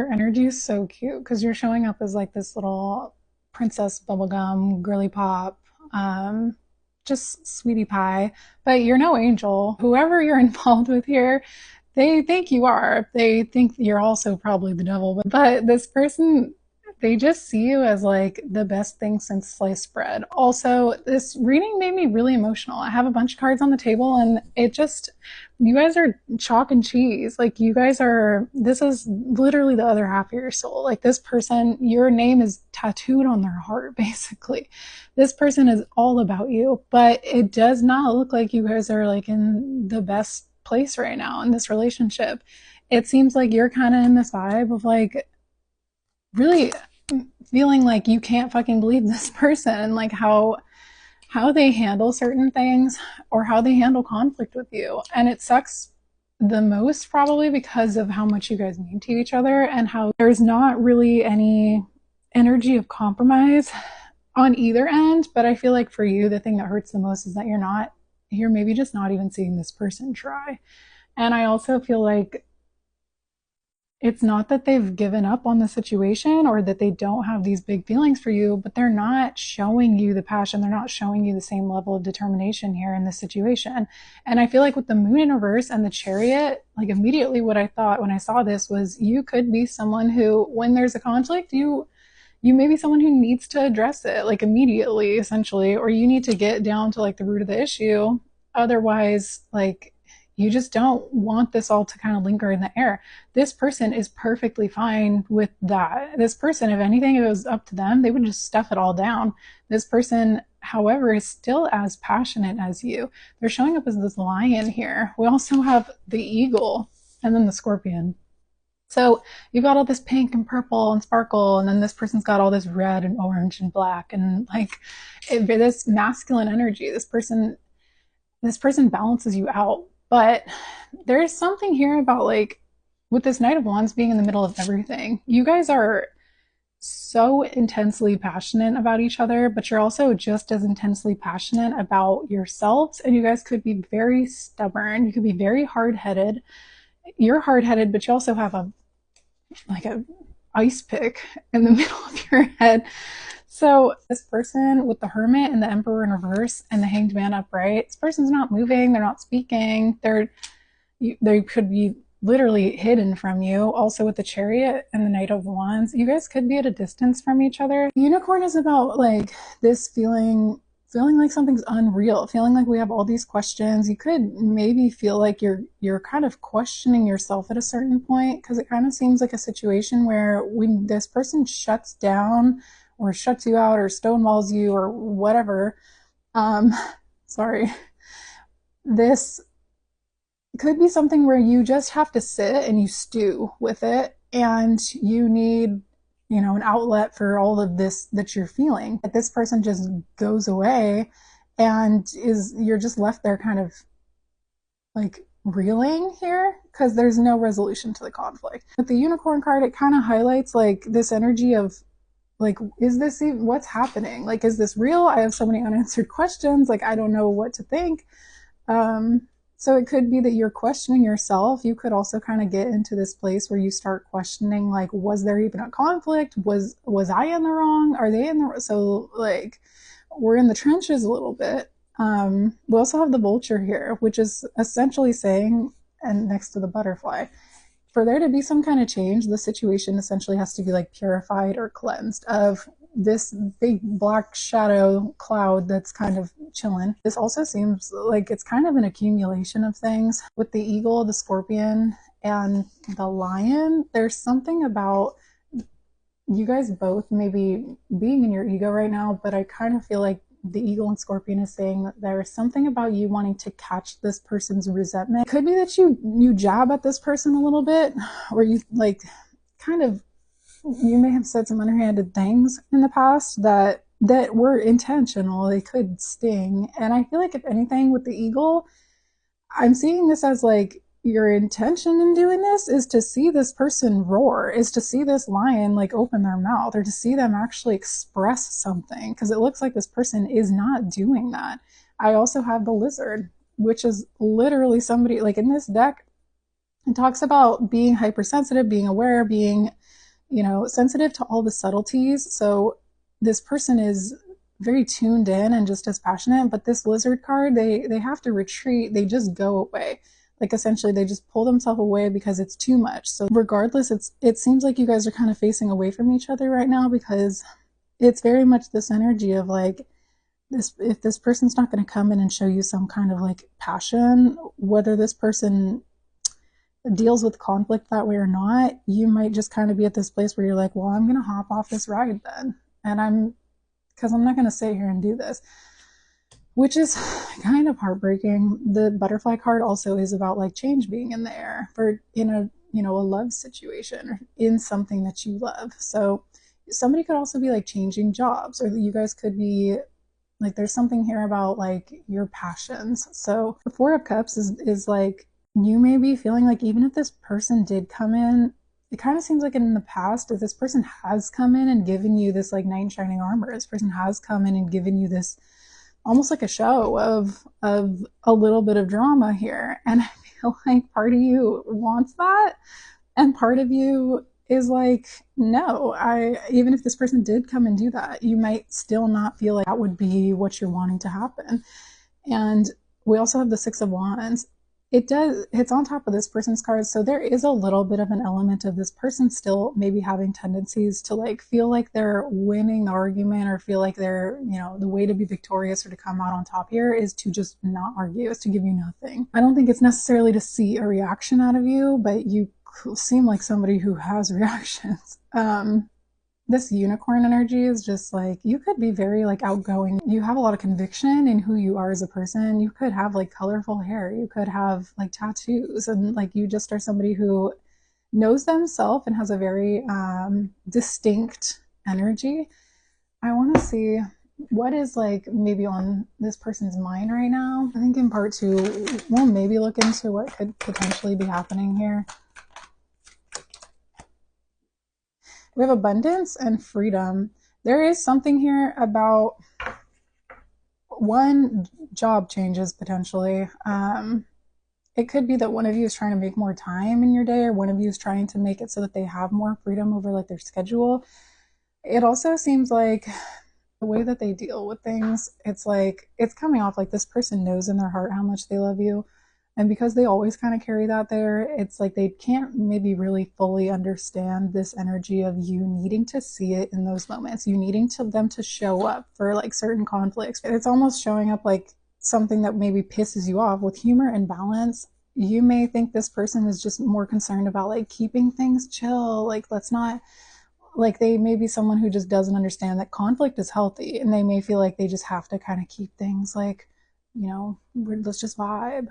Your energy is so cute because you're showing up as like this little princess bubblegum, girly pop, um, just sweetie pie. But you're no angel. Whoever you're involved with here, they think you are. They think you're also probably the devil. But this person, they just see you as like the best thing since sliced bread. Also, this reading made me really emotional. I have a bunch of cards on the table and it just, you guys are chalk and cheese. Like, you guys are, this is literally the other half of your soul. Like, this person, your name is tattooed on their heart, basically. This person is all about you, but it does not look like you guys are like in the best place right now in this relationship. It seems like you're kind of in this vibe of like really feeling like you can't fucking believe this person, like how they handle certain things or how they handle conflict with you. And it sucks the most probably because of how much you guys mean to each other and how there's not really any energy of compromise on either end. But I feel like for you, the thing that hurts the most is that you're maybe just not even seeing this person try. And I also feel like it's not that they've given up on the situation or that they don't have these big feelings for you, but they're not showing you the passion. They're not showing you the same level of determination here in this situation. And I feel like with the moon in reverse and the chariot, like immediately what I thought when I saw this was you could be someone who, when there's a conflict, you may be someone who needs to address it like immediately, essentially, or you need to get down to like the root of the issue. Otherwise, like, you just don't want this all to kind of linger in the air. This person is perfectly fine with that. This person, if anything, if it was up to them, they would just stuff it all down. This person, however, is still as passionate as you. They're showing up as this lion here. We also have the eagle and then the scorpion. So you've got all this pink and purple and sparkle, and then this person's got all this red and orange and black and like this masculine energy. This person balances you out. But there's something here about like with this Knight of Wands being in the middle of everything. You guys are so intensely passionate about each other, but you're also just as intensely passionate about yourselves. And you guys could be very stubborn. You could be very hard headed. You're hard headed, but you also have a ice pick in the middle of your head. So this person with the Hermit and the Emperor in reverse and the Hanged Man upright, this person's not moving, they're not speaking, they could be literally hidden from you. Also with the Chariot and the Knight of Wands, you guys could be at a distance from each other. Unicorn is about like this feeling like something's unreal, feeling like we have all these questions. You could maybe feel like you're kind of questioning yourself at a certain point because it kind of seems like a situation where when this person shuts down or shuts you out or stonewalls you or whatever, um, sorry, this could be something where you just have to sit and you stew with it and you need an outlet for all of this that you're feeling. But this person just goes away and you're just left there kind of like reeling here because there's no resolution to the conflict. With the unicorn card, it kind of highlights like this energy of like, is this even what's happening? Like, is this real? I have so many unanswered questions. Like, I don't know what to think. So it could be that you're questioning yourself. You could also kind of get into this place where you start questioning, like, was there even a conflict? Was I in the wrong? Are they in the wrong? So like, we're in the trenches a little bit. We also have the vulture here, which is essentially saying, and next to the butterfly, for there to be some kind of change, the situation essentially has to be like purified or cleansed of this big black shadow cloud that's kind of chilling. This also seems like it's kind of an accumulation of things. With the eagle, the scorpion, and the lion, there's something about you guys both maybe being in your ego right now, but I kind of feel like the eagle and scorpion is saying that there's something about you wanting to catch this person's resentment. It could be that you jab at this person a little bit, or you like kind of, you may have said some underhanded things in the past that were intentional. They could sting. And I feel like if anything with the eagle, I'm seeing this as like your intention in doing this is to see this person roar, is to see this lion like open their mouth, or to see them actually express something, because it looks like this person is not doing that. I also have the lizard, which is literally somebody like in this deck, it talks about being hypersensitive, being aware, being sensitive to all the subtleties. So this person is very tuned in and just as passionate, but this lizard card, they have to retreat. They just go away. Like essentially they just pull themselves away because it's too much. So regardless, it seems like you guys are kind of facing away from each other right now, because it's very much this energy of like, this, if this person's not going to come in and show you some kind of like passion, whether this person deals with conflict that way or not, you might just kind of be at this place where you're like, well, I'm going to hop off this ride then. Because I'm not going to sit here and do this, which is kind of heartbreaking. The butterfly card also is about like change being in the air for, a love situation or in something that you love. So somebody could also be like changing jobs, or you guys could be like, there's something here about like your passions. So the Four of Cups is like, you may be feeling like even if this person did come in, it kind of seems like in the past, if this person has come in and given you this like knight in shining armor, this person has come in and given you this almost like a show of a little bit of drama here. And I feel like part of you wants that, and part of you is like, no, even if this person did come and do that, you might still not feel like that would be what you're wanting to happen. And we also have the Six of Wands. It's on top of this person's cards, so there is a little bit of an element of this person still maybe having tendencies to like feel like they're winning the argument, or feel like they're, the way to be victorious or to come out on top here is to just not argue, is to give you nothing. I don't think it's necessarily to see a reaction out of you, but you seem like somebody who has reactions. This unicorn energy is just like, you could be very like outgoing. You have a lot of conviction in who you are as a person. You could have like colorful hair. You could have like tattoos, and like you just are somebody who knows themselves and has a very distinct energy. I want to see what is like maybe on this person's mind right now. I think in part two, we'll maybe look into what could potentially be happening here. We have abundance and freedom. There is something here about one, job changes potentially. It could be that one of you is trying to make more time in your day, or one of you is trying to make it so that they have more freedom over like their schedule. It also seems like the way that they deal with things, it's like it's coming off like this person knows in their heart how much they love you. And because they always kind of carry that there, it's like they can't maybe really fully understand this energy of you needing to see it in those moments, you needing them to show up for like certain conflicts. It's almost showing up like something that maybe pisses you off. With humor and balance, you may think this person is just more concerned about like keeping things chill. Like, let's not, like, they may be someone who just doesn't understand that conflict is healthy, and they may feel like they just have to kind of keep things like, let's just vibe.